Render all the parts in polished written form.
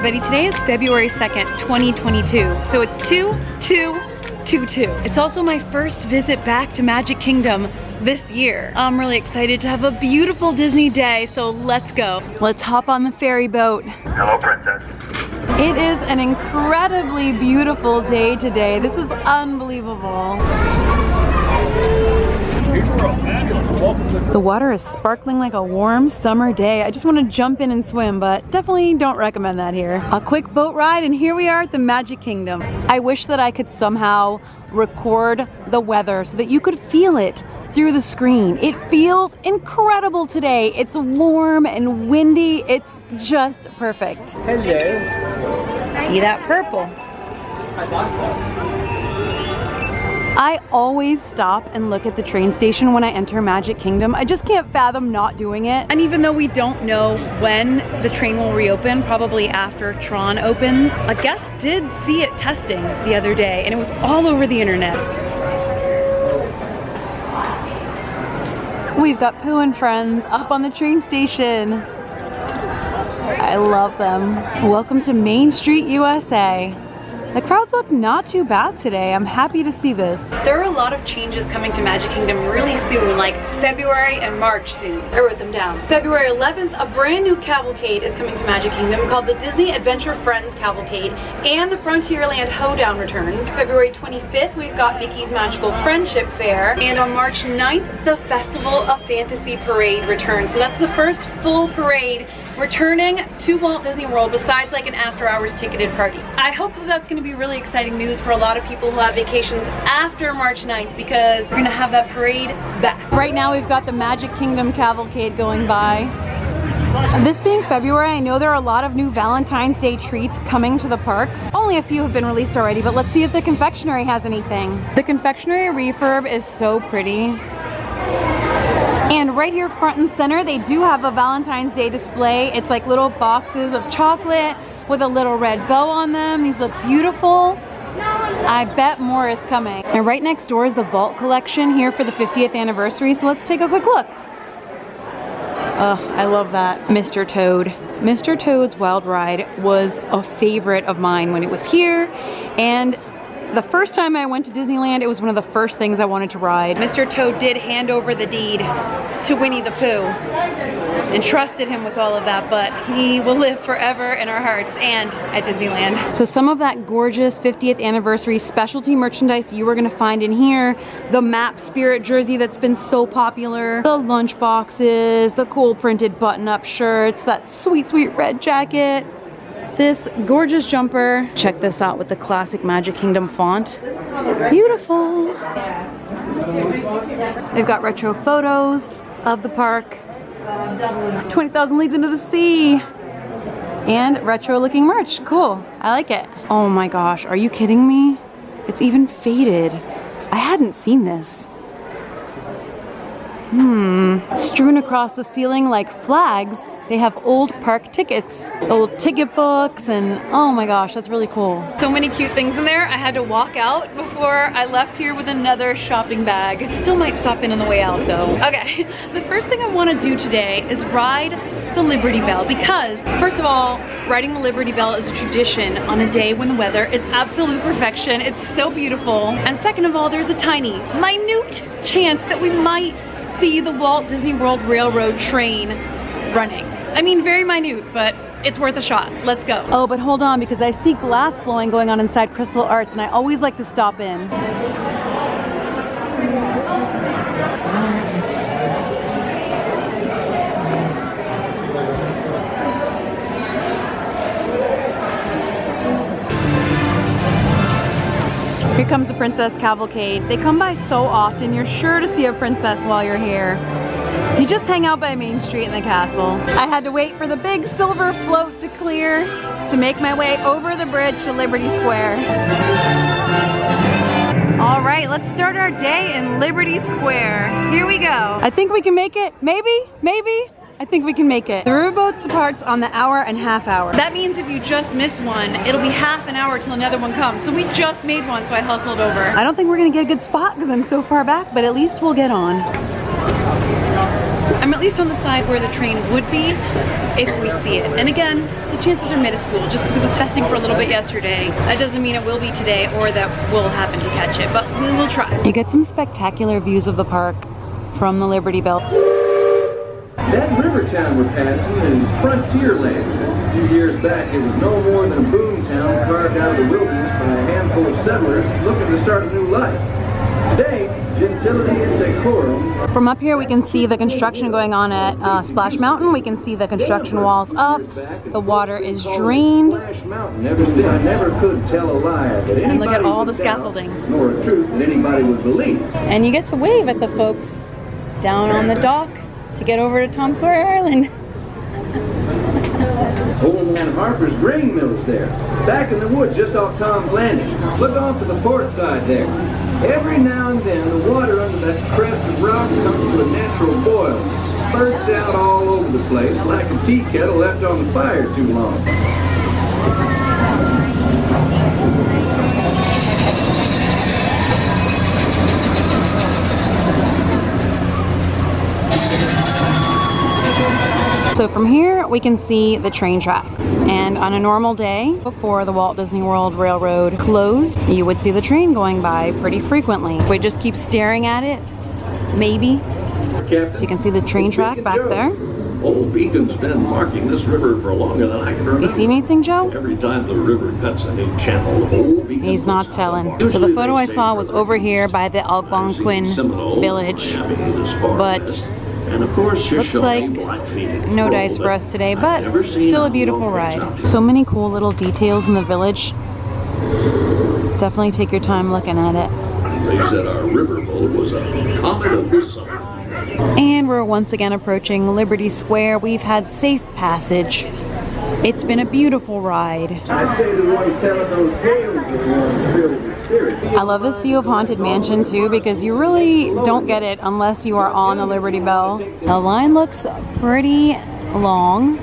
everybody. Today is February 2nd, 2022. So it's 2/2/22. It's also my first visit back to Magic Kingdom this year. I'm really excited to have a beautiful Disney day, so let's go. Let's hop on the ferry boat. Hello, Princess. It is an incredibly beautiful day today. This is unbelievable. The water is sparkling like a warm summer day. I just want to jump in and swim, but definitely don't recommend that here. A quick boat ride and here we are at the Magic Kingdom. I wish that I could somehow record the weather so that you could feel it through the screen. It feels incredible today. It's warm and windy. It's just perfect. Hello. See that purple? I thought so. I always stop and look at the train station when I enter Magic Kingdom. I just can't fathom not doing it. And even though we don't know when the train will reopen, probably after Tron opens, a guest did see it testing the other day and it was all over the internet. We've got Pooh and friends up on the train station. I love them. Welcome to Main Street, USA. The crowds look not too bad today. I'm happy to see this. There are a lot of changes coming to Magic Kingdom really soon, like February and March soon. I wrote them down. February 11th, a brand new cavalcade is coming to Magic Kingdom called the Disney Adventure Friends Cavalcade, and the Frontierland Hoedown returns. February 25th, we've got Mickey's Magical Friendship Fair, and on March 9th, the Festival of Fantasy Parade returns. So that's the first full parade returning to Walt Disney World besides like an after-hours ticketed party. I hope that that's going to be really exciting news for a lot of people who have vacations after March 9th because we're going to have that parade back. Right now we've got the Magic Kingdom cavalcade going by. This being February, I know there are a lot of new Valentine's Day treats coming to the parks. Only a few have been released already, but let's see if the confectionery has anything. The confectionery refurb is so pretty. And right here front and center, they do have a Valentine's Day display. It's like little boxes of chocolate with a little red bow on them. These look beautiful. I bet more is coming. And right next door is the Vault collection here for the 50th anniversary. So let's take a quick look. Oh, I love that. Mr. Toad. Mr. Toad's Wild Ride was a favorite of mine when it was here. And the first time I went to Disneyland, it was one of the first things I wanted to ride. Mr. Toad did hand over the deed to Winnie the Pooh and trusted him with all of that, but he will live forever in our hearts and at Disneyland. So some of that gorgeous 50th anniversary specialty merchandise you are gonna find in here. The Map Spirit jersey that's been so popular, the lunch boxes, the cool printed button-up shirts, that sweet, sweet red jacket. This gorgeous jumper. Check this out with the classic Magic Kingdom font. Beautiful. They've got retro photos of the park. 20,000 Leagues Into the Sea. And retro looking merch. Cool. I like it. Oh my gosh, are you kidding me? It's even faded. I hadn't seen this. Strewn across the ceiling like flags, they have old park tickets, old ticket books, and oh my gosh, that's really cool. So many cute things in there. I had to walk out before I left here with another shopping bag. Still might stop in on the way out though. Okay, the first thing I want to do today is ride the Liberty Bell because, first of all, riding the Liberty Bell is a tradition on a day when the weather is absolute perfection. It's so beautiful. And second of all, there's a tiny, minute chance that we might see the Walt Disney World Railroad train running. I mean, very minute, but it's worth a shot. Let's go. Oh, but hold on, because I see glass blowing going on inside Crystal Arts, and I always like to stop in. Here comes the Princess Cavalcade. They come by so often, you're sure to see a princess while you're here. If you just hang out by Main Street in the castle. I had to wait for the big silver float to clear to make my way over the bridge to Liberty Square. All right, let's start our day in Liberty Square. Here we go. I think we can make it. Maybe. I think we can make it. The riverboat departs on the hour-and-a-half hour. That means if you just miss one, it'll be half an hour till another one comes. So we just made one, so I hustled over. I don't think we're gonna get a good spot because I'm so far back, but at least we'll get on. I'm at least on the side where the train would be if we see it. And again, the chances are minuscule. Just because it was testing for a little bit yesterday, that doesn't mean it will be today or that we'll happen to catch it, but we will try. You get some spectacular views of the park from the Liberty Bell. That river town we're passing is Frontierland. A few years back, it was no more than a boom town carved out of the wilderness by a handful of settlers looking to start a new life. Today, gentility and decorum. From up here we can see the construction going on at Splash Mountain. We can see the construction walls up. The water is drained. Never said I never could tell a lie that and look at all the scaffolding. Nor a truth that anybody would believe. And you get to wave at the folks down on the dock to get over to Tom Sawyer Island. Old man Harper's grain mill is there, back in the woods just off Tom's Landing. Look off to the port side there. Every now and then, the water under that crest of rock comes to a natural boil and spurts out all over the place like a tea kettle left on the fire too long. So from here, we can see the train track. And on a normal day, before the Walt Disney World Railroad closed, you would see the train going by pretty frequently. If we just keep staring at it, maybe. So you can see the train track back there. Old Beacon's been marking this river for longer than I can remember. You see anything, Joe? Every time the river cuts a new channel, Old Beacon He's not telling. So the photo I saw was over here by the Algonquin village. But and of course, looks like no dice for us today, but still a beautiful ride. So many cool little details in the village. Definitely take your time looking at it. They said our riverboat was a comet of the sun. And we're once again approaching Liberty Square. We've had safe passage. It's been a beautiful ride. I'd say the ones telling those tales are the ones filled with spirit. I love this view of Haunted Mansion too, because you really don't get it unless you are on the Liberty Bell. The line looks pretty long.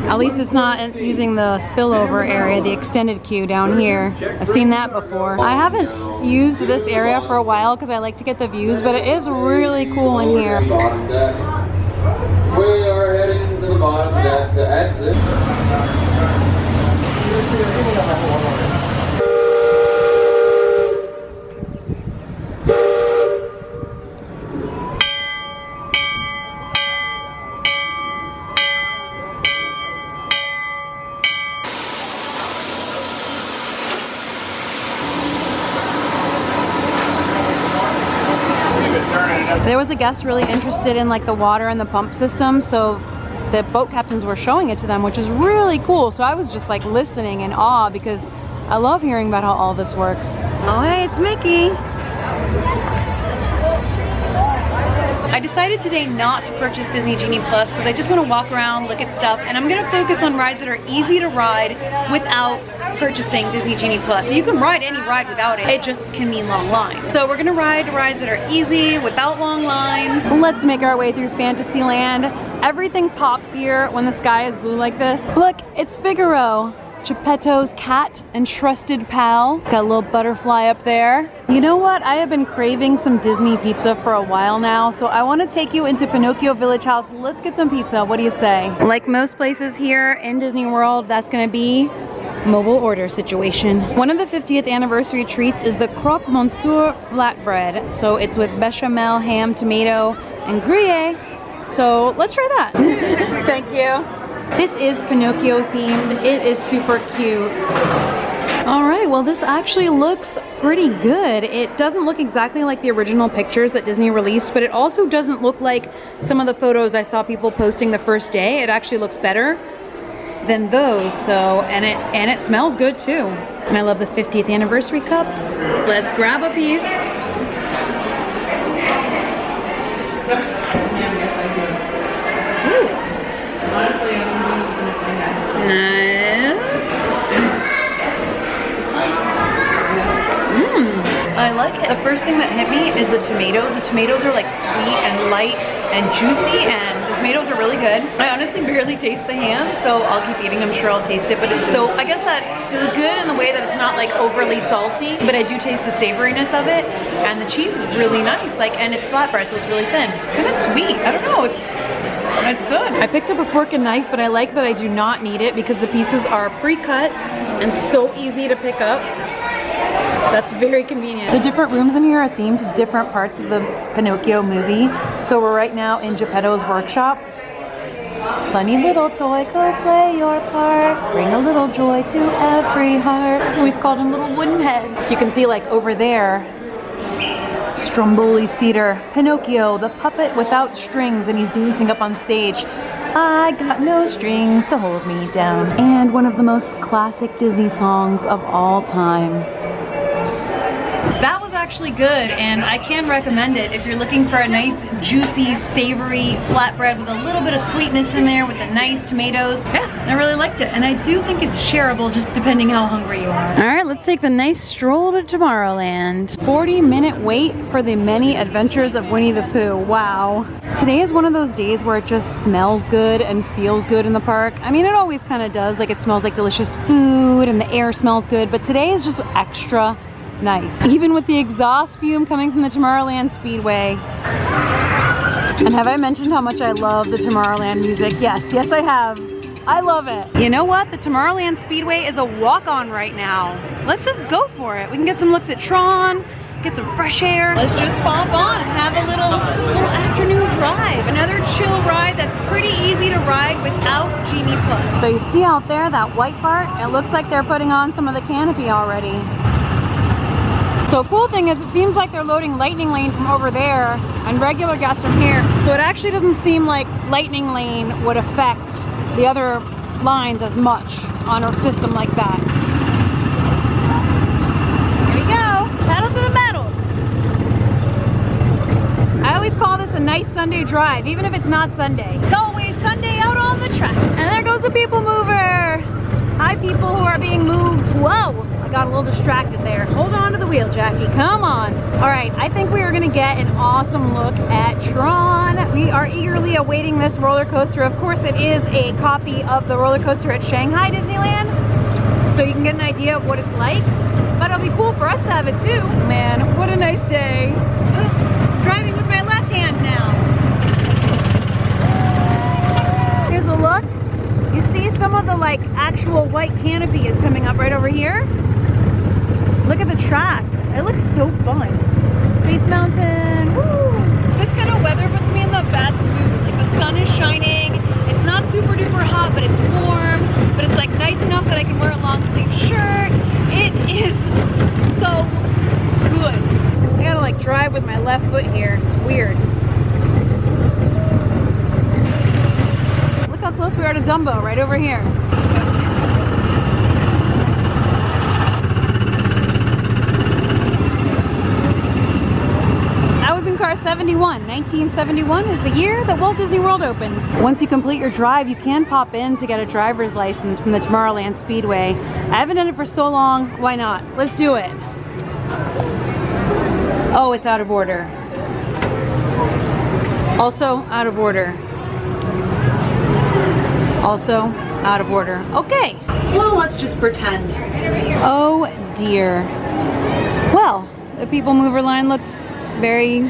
At least it's not using the spillover area, the extended queue down here. I've seen that before. I haven't used this area for a while because I like to get the views, but it is really cool in here. We are heading to the bottom deck to exit. There was a guest really interested in like the water and the pump system, so the boat captains were showing it to them, which is really cool. So I was just like listening in awe because I love hearing about how all this works. Oh hey, it's Mickey. I decided today not to purchase Disney Genie Plus because I just want to walk around, look at stuff, and I'm going to focus on rides that are easy to ride without purchasing Disney Genie Plus. You can ride any ride without it, it just can mean long lines. So we're going to ride rides that are easy without long lines. Let's make our way through Fantasyland. Everything pops here when the sky is blue like this. Look, it's Figaro, Geppetto's cat and trusted pal. Got a little butterfly up there. You know what? I have been craving some Disney pizza for a while now, so I want to take you into Pinocchio Village House. Let's get some pizza. What do you say? Like most places here in Disney World, that's going to be mobile order situation. One of the 50th anniversary treats is the Croque Monsieur Flatbread. So it's with bechamel, ham, tomato, and Gruyere. So let's try that. Thank you. This is Pinocchio themed. It is super cute. All right, well this actually looks pretty good. It doesn't look exactly like the original pictures that Disney released, but it also doesn't look like some of the photos I saw people posting the first day. It actually looks better than those, so, and it smells good too. And I love the 50th anniversary cups. Let's grab a piece. Ooh. Nice. I like it. The first thing that hit me is the tomatoes. The tomatoes are like sweet and light and juicy, and this tomatoes are really good. I honestly barely taste the ham, so I'll keep eating. I'm sure I'll taste it, but it's so, I guess that is good in the way that it's not like overly salty, but I do taste the savoriness of it, and the cheese is really nice, like, and it's flatbread, so it's really thin. Kind of sweet, I don't know, it's good. I picked up a fork and knife, but I like that I do not need it because the pieces are pre-cut and so easy to pick up. That's very convenient. The different rooms in here are themed to different parts of the Pinocchio movie. So we're right now in Geppetto's workshop. Funny little toy, go play your part. Bring a little joy to every heart. We always called him little wooden head. So you can see like over there, Stromboli's theater. Pinocchio, the puppet without strings, and he's dancing up on stage. I got no strings to hold me down. And one of the most classic Disney songs of all time. That was actually good, and I can recommend it if you're looking for a nice, juicy, savory flatbread with a little bit of sweetness in there with the nice tomatoes. Yeah, I really liked it, and I do think it's shareable just depending how hungry you are. All right, let's take the nice stroll to Tomorrowland. 40-minute wait for the many adventures of Winnie the Pooh. Wow. Today is one of those days where it just smells good and feels good in the park. I mean, it always kind of does. Like, it smells like delicious food and the air smells good, but today is just extra nice. Even with the exhaust fume coming from the Tomorrowland Speedway. And have I mentioned how much I love the Tomorrowland music? Yes, yes I have. I love it. You know what? The Tomorrowland Speedway is a walk-on right now. Let's just go for it. We can get some looks at Tron, get some fresh air. Let's just pop on and have a little afternoon drive. Another chill ride that's pretty easy to ride without Genie Plus. So you see out there that white part? It looks like they're putting on some of the canopy already. So cool thing is, it seems like they're loading Lightning Lane from over there and regular guests from here. So it actually doesn't seem like Lightning Lane would affect the other lines as much on a system like that. Here we go, pedal to the metal. I always call this a nice Sunday drive, even if it's not Sunday. It's always Sunday out on the track. And there goes the people mover. Hi people who are being moved. Whoa. Got a little distracted there. Hold on to the wheel, Jackie. Come on. All right, I think we are gonna get an awesome look at Tron. We are eagerly awaiting this roller coaster. Of course, it is a copy of the roller coaster at Shanghai Disneyland, so you can get an idea of what it's like. But it'll be cool for us to have it too. Man, what a nice day. Ooh, driving with my left hand now. Here's a look. You see some of the like actual white canopy is coming up right over here. Look at the track. It looks so fun. Space Mountain. Woo! This kind of weather puts me in the best mood. Like the sun is shining. It's not super duper hot, but it's warm. But it's like nice enough that I can wear a long sleeve shirt. It is so good. I gotta like drive with my left foot here. It's weird. Look how close we are to Dumbo, right over here. Car 71. 1971 is the year that Walt Disney World opened. Once you complete your drive, you can pop in to get a driver's license from the Tomorrowland Speedway. I haven't done it for so long, why not? Let's do it. Oh, it's out of order. Also out of order. Also out of order. Okay, well, let's just pretend. Oh dear. Well, the people mover line looks very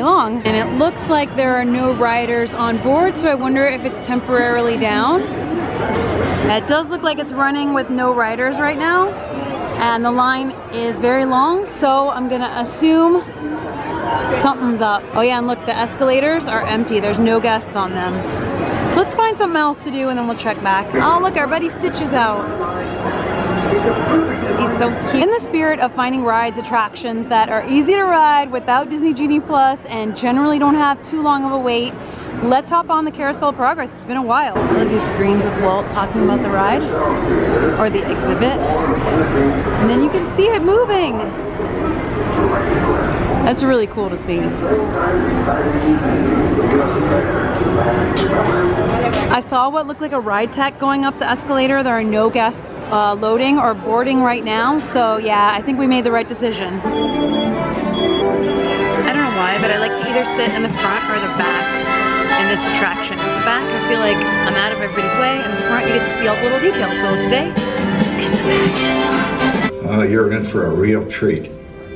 long, and it looks like there are no riders on board, so I wonder if it's temporarily down. It does look like it's running with no riders right now, and the line is very long, so I'm gonna assume something's up. Oh yeah, and look, the escalators are empty. There's no guests on them. So let's find something else to do and then we'll check back. Oh look, our buddy Stitch is out. He's so cute. In the spirit of finding rides, attractions that are easy to ride without Disney Genie Plus and generally don't have too long of a wait, let's hop on the Carousel Progress. It's been a while. One of these screens with Walt talking about the ride or the exhibit, and then you can see it moving. That's really cool to see. I saw what looked like a ride tech going up the escalator. There are no guests loading or boarding right now, so yeah, I think we made the right decision. I don't know why, but I like to either sit in the front or the back. in this attraction. In the back, I feel like I'm out of everybody's way, and in the front, you get to see all the little details. So today is the back. Oh, you're in for a real treat.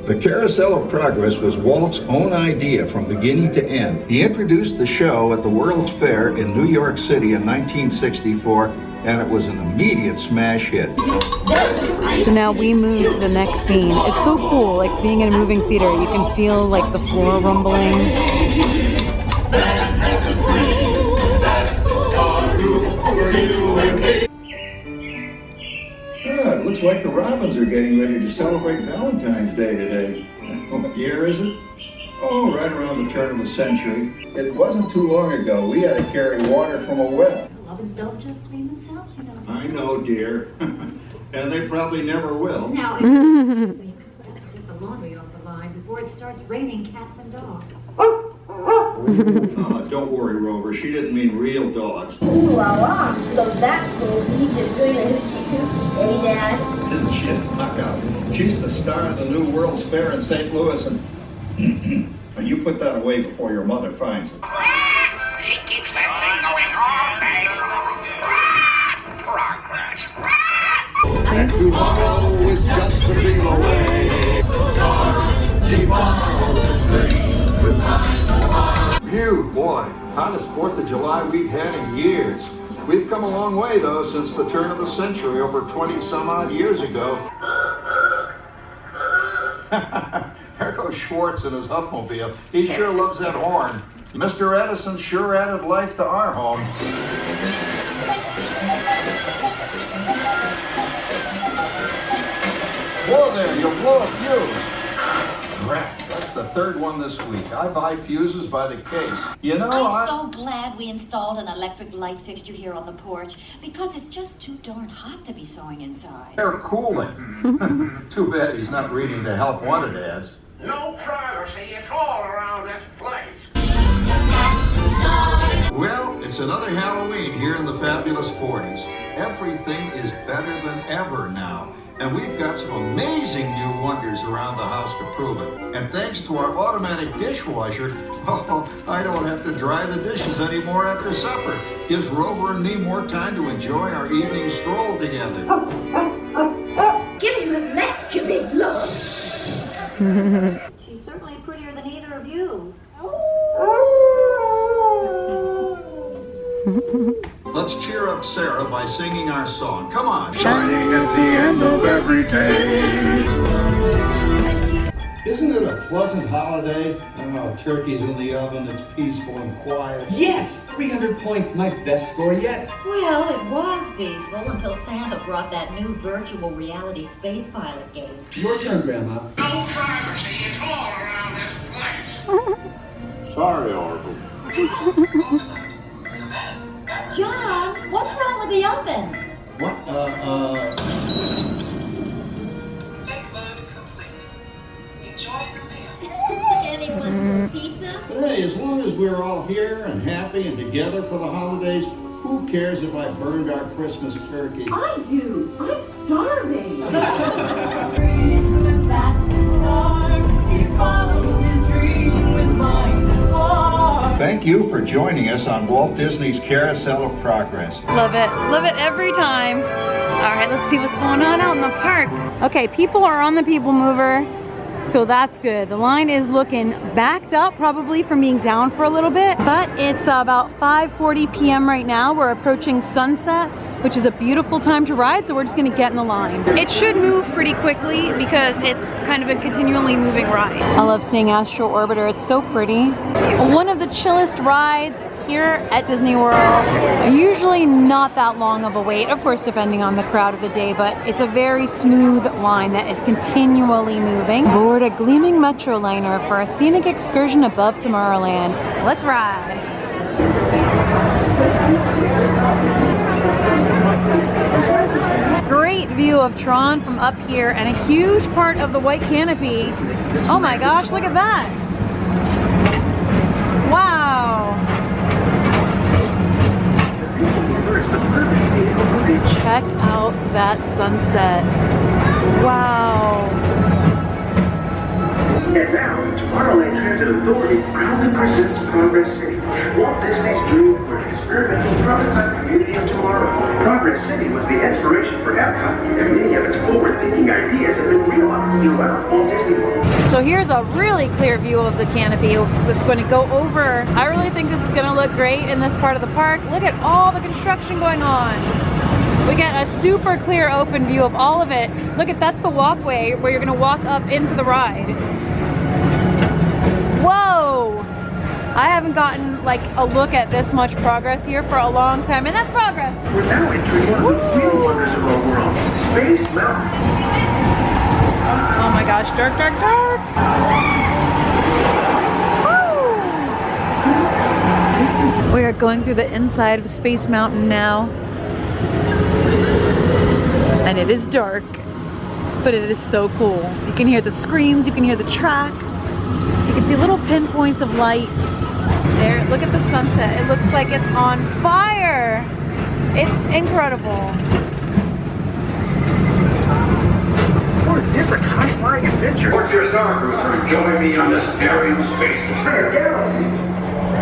The Carousel of Progress was Walt's own idea from beginning to end. He introduced the show at the World's Fair in New York City in 1964, and it was an immediate smash hit. So now we move to the next scene. It's so cool, like being in a moving theater. You can feel like the floor rumbling. Yeah, it looks like the Robins are getting ready to celebrate Valentine's Day today. What year is it? Oh, right around the turn of the century. It wasn't too long ago we had to carry water from a well. Robins don't just clean themselves, you know. I know, dear. And they probably never will. Now, excuse me, we have to get the laundry off the line before it starts raining cats and dogs. Don't worry, Rover. She didn't mean real dogs. Ooh la la, so that's little Peach doing a hoochie coochie, eh, Dad? Isn't she a knockout? She's the star of the new World's Fair in St. Louis, and you put that away before your mother finds it. She keeps that thing going all day long. Progress. And tomorrow is just a dream away. Phew, boy, hottest 4th of July we've had in years. We've come a long way, though, since the turn of the century, over 20-some-odd years ago. There goes Schwartz in his Huffmobile. He sure loves that horn. Mr. Edison sure added life to our home. Whoa there, you'll blow a fuse. Crap, that's the 3rd one this week. I buy fuses by the case. You know, I'm so glad we installed an electric light fixture here on the porch, because it's just too darn hot to be sewing inside. Air cooling. Too bad he's not reading the help wanted ads. No privacy, it's all around this place. Well, it's another Halloween here in the fabulous 40s. Everything is better than ever now. And we've got some amazing new wonders around the house to prove it. And thanks to our automatic dishwasher, I don't have to dry the dishes anymore after supper. Gives Rover and me more time to enjoy our evening stroll together. Give him a left, you big love. She's certainly prettier than either of you. Let's cheer up Sarah by singing our song. Come on. Shining at the end of every day. Isn't it a pleasant holiday? Oh, turkey's in the oven, it's peaceful and quiet. Yes, 300 points, my best score yet. Well, it was peaceful until Santa brought that new virtual reality space pilot game. Your turn, Grandma. No privacy, it's all around this place. Sorry, Oracle. John, what's wrong with the oven? What? Anyone for pizza? But hey, as long as we're all here and happy and together for the holidays, who cares if I burned our Christmas turkey? I do. I'm starving. That's the star. He follows his dream with mine. Thank you for joining us on Walt Disney's Carousel of Progress. Love it every time. All right, let's see what's going on out in the park. Okay, people are on the People Mover, so that's good. The line is looking backed up, probably from being down for a little bit, but it's about 5:40 p.m. right now. We're approaching sunset, which is a beautiful time to ride, so we're just gonna get in the line. It should move pretty quickly because it's kind of a continually moving ride. I love seeing Astro Orbiter, it's so pretty. One of the chillest rides here at Disney World. Usually not that long of a wait, of course depending on the crowd of the day, but it's a very smooth line that is continually moving. Board a gleaming Metro liner for a scenic excursion above Tomorrowland. Let's ride. Great view of Tron from up here and a huge part of the white canopy. Oh my gosh, look at that. Wow. Check out that sunset. Wow. And now, the Tomorrowland Transit Authority proud to presents Progress City, Walt Disney's dream for an experimental prototype community of tomorrow. Progress City was the inspiration for Epcot, and many of its forward-thinking ideas have been realized throughout Walt Disney World. So here's a really clear view of the canopy that's going to go over. I really think this is going to look great in this part of the park. Look at all the construction going on. We get a super clear open view of all of it. Look at, that's the walkway where you're going to walk up into the ride. Whoa! I haven't gotten like a look at this much progress here for a long time, and that's progress. We're now entering one of the real wonders of our world, Space Mountain. Oh my gosh, dark, dark, dark! Woo! We are going through the inside of Space Mountain now. And it is dark, but it is so cool. You can hear the screams, you can hear the track. You can see little pinpoints of light. There, look at the sunset. It looks like it's on fire. It's incredible. What a different high-flying adventure. What's your star cruiser? Join me on this daring space mission. Galaxy.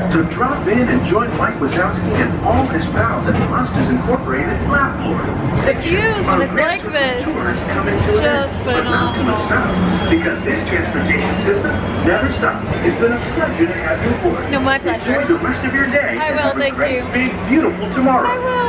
So drop in and join Mike Wazowski and all his pals at Monsters Incorporated Laugh Floor. The views when it's like this. Tours coming to an end, but not to a stop, because this transportation system never stops. It's been a pleasure to have you aboard. No, my pleasure. Enjoy the rest of your day. I will, thank you. Big, beautiful tomorrow. I will.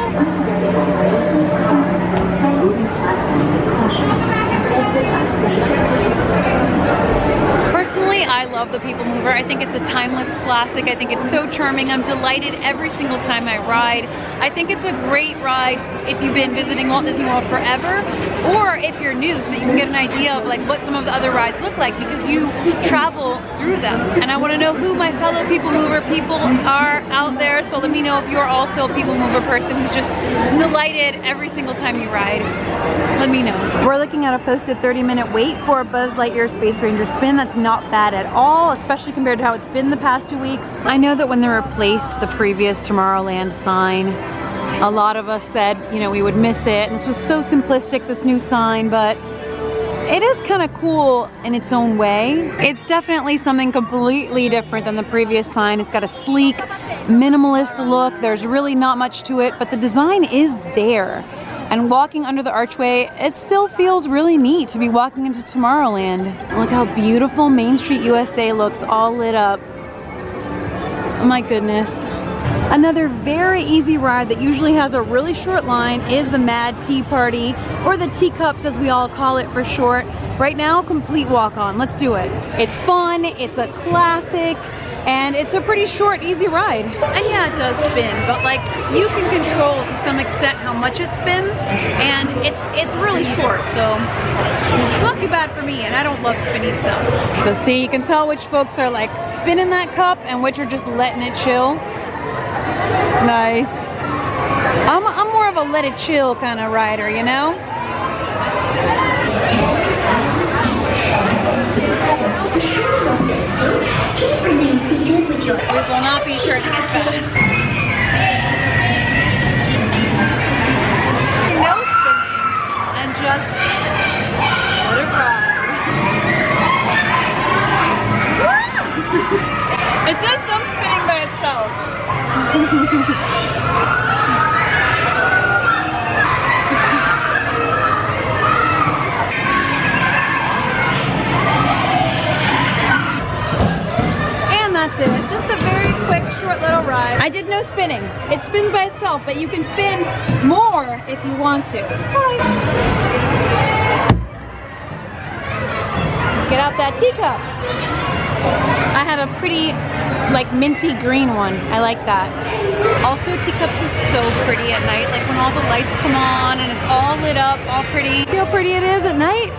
Personally, I love the People Mover. I think it's a timeless classic. I think it's so charming. I'm delighted every single time I ride. I think it's a great ride if you've been visiting Walt Disney World forever, or if you're new, so that you can get an idea of like what some of the other rides look like, because you travel through them. And I want to know who my fellow People Mover people are out there, so let me know if you're also a People Mover person who's just delighted every single time you ride. Let me know. We're looking at a posted 30-minute wait for a Buzz Lightyear Space Ranger spin. That's not bad at all, especially compared to how it's been the past 2 weeks. I know that when they replaced the previous Tomorrowland sign, a lot of us said, you know, we would miss it. And this was so simplistic, this new sign, but it is kind of cool in its own way. It's definitely something completely different than the previous sign. It's got a sleek, minimalist look. There's really not much to it, but the design is there. And walking under the archway, it still feels really neat to be walking into Tomorrowland. Look how beautiful Main Street USA looks, all lit up. Oh my goodness. Another very easy ride that usually has a really short line is the Mad Tea Party, or the Teacups as we all call it for short. Right now, complete walk-on. Let's do it. It's fun, it's a classic, and it's a pretty short, easy ride. And yeah, it does spin, but like you can control to some extent how much it spins, and it's really short, so it's not too bad for me, and I don't love spinny stuff. So see, you can tell which folks are like spinning that cup and which are just letting it chill. Nice. I'm more of a let it chill kind of rider, you know? Please remain seated with your... We will not be turning it fast. No spinning, and just let it ride. It does some spinning by itself. That's it. Just a very quick, short little ride. I did no spinning. It spins by itself, but you can spin more if you want to. Bye. Let's get out that teacup. I had a pretty, like, minty green one. I like that. Also, Teacups is so pretty at night. Like, when all the lights come on and it's all lit up, all pretty. See how pretty it is at night?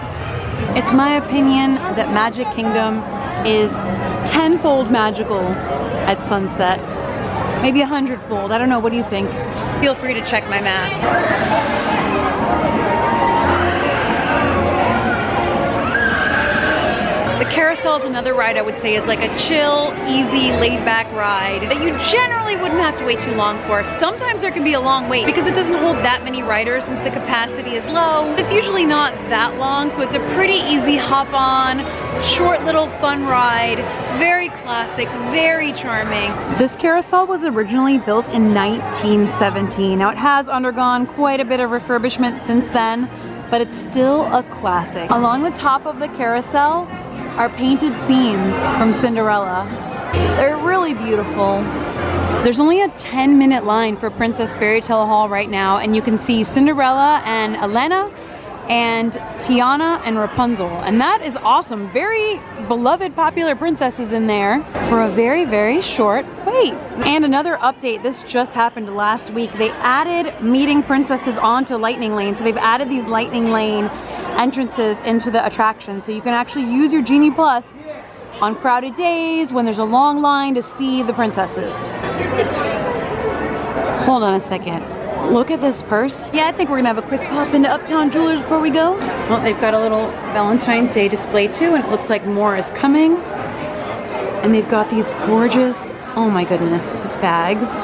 It's my opinion that Magic Kingdom is tenfold magical at sunset. Maybe 100-fold. I don't know. What do you think? Feel free to check my math. The Carousel is another ride I would say is like a chill, easy, laid-back ride that you generally wouldn't have to wait too long for. Sometimes there can be a long wait because it doesn't hold that many riders since the capacity is low. It's usually not that long, so it's a pretty easy hop on, short little fun ride, very classic, very charming. This carousel was originally built in 1917. Now it has undergone quite a bit of refurbishment since then, but it's still a classic. Along the top of the carousel are painted scenes from Cinderella. They're really beautiful. There's only a 10-minute line for Princess Fairy Tale Hall right now, and you can see Cinderella and Elena and Tiana and Rapunzel, and that is awesome. Very beloved, popular princesses in there for a very, very short wait. And another update, this just happened last week. They added meeting princesses onto Lightning Lane, so they've added these Lightning Lane entrances into the attraction, so you can actually use your Genie Plus on crowded days when there's a long line to see the princesses. Hold on a second. Look at this purse. Yeah, I think we're gonna have a quick pop into Uptown Jewelers before we go. Well, they've got a little Valentine's Day display too, and it looks like more is coming. And they've got these gorgeous, oh my goodness, bags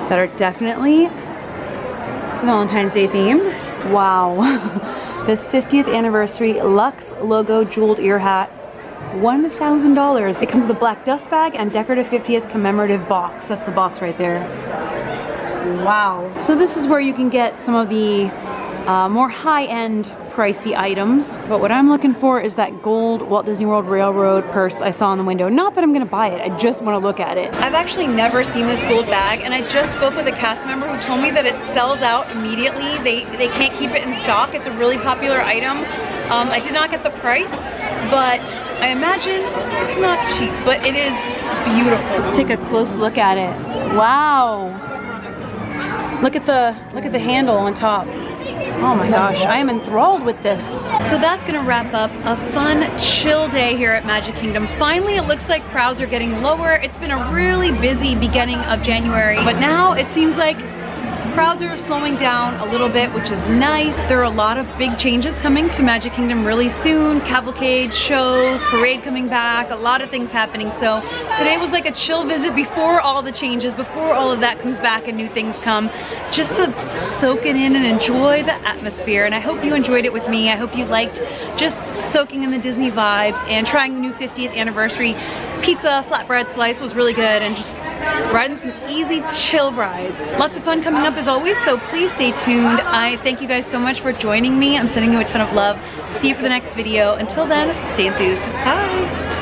that are definitely Valentine's Day themed. Wow. This 50th anniversary Luxe logo jeweled ear hat, $1,000. It comes with a black dust bag and decorative 50th commemorative box. That's the box right there. Wow. So this is where you can get some of the more high-end pricey items. But what I'm looking for is that gold Walt Disney World Railroad purse I saw in the window. Not that I'm gonna buy it, I just wanna look at it. I've actually never seen this gold bag, and I just spoke with a cast member who told me that it sells out immediately. They can't keep it in stock. It's a really popular item. I did not get the price, but I imagine it's not cheap, but it is beautiful. Let's take a close look at it. Wow. Look at the handle on top. Oh my gosh, I am enthralled with this. So that's gonna wrap up a fun, chill day here at Magic Kingdom. Finally, it looks like crowds are getting lower. It's been a really busy beginning of January, but now it seems like crowds are slowing down a little bit, which is nice. There are a lot of big changes coming to Magic Kingdom really soon. Cavalcade, shows, parade coming back, a lot of things happening. So today was like a chill visit before all the changes, before all of that comes back and new things come, just to soak it in and enjoy the atmosphere. And I hope you enjoyed it with me. I hope you liked just soaking in the Disney vibes, and trying the new 50th anniversary pizza flatbread slice was really good, and just riding some easy chill rides. Lots of fun coming up as always, so please stay tuned. I thank you guys so much for joining me. I'm sending you a ton of love. See you for the next video. Until then, stay enthused. Bye.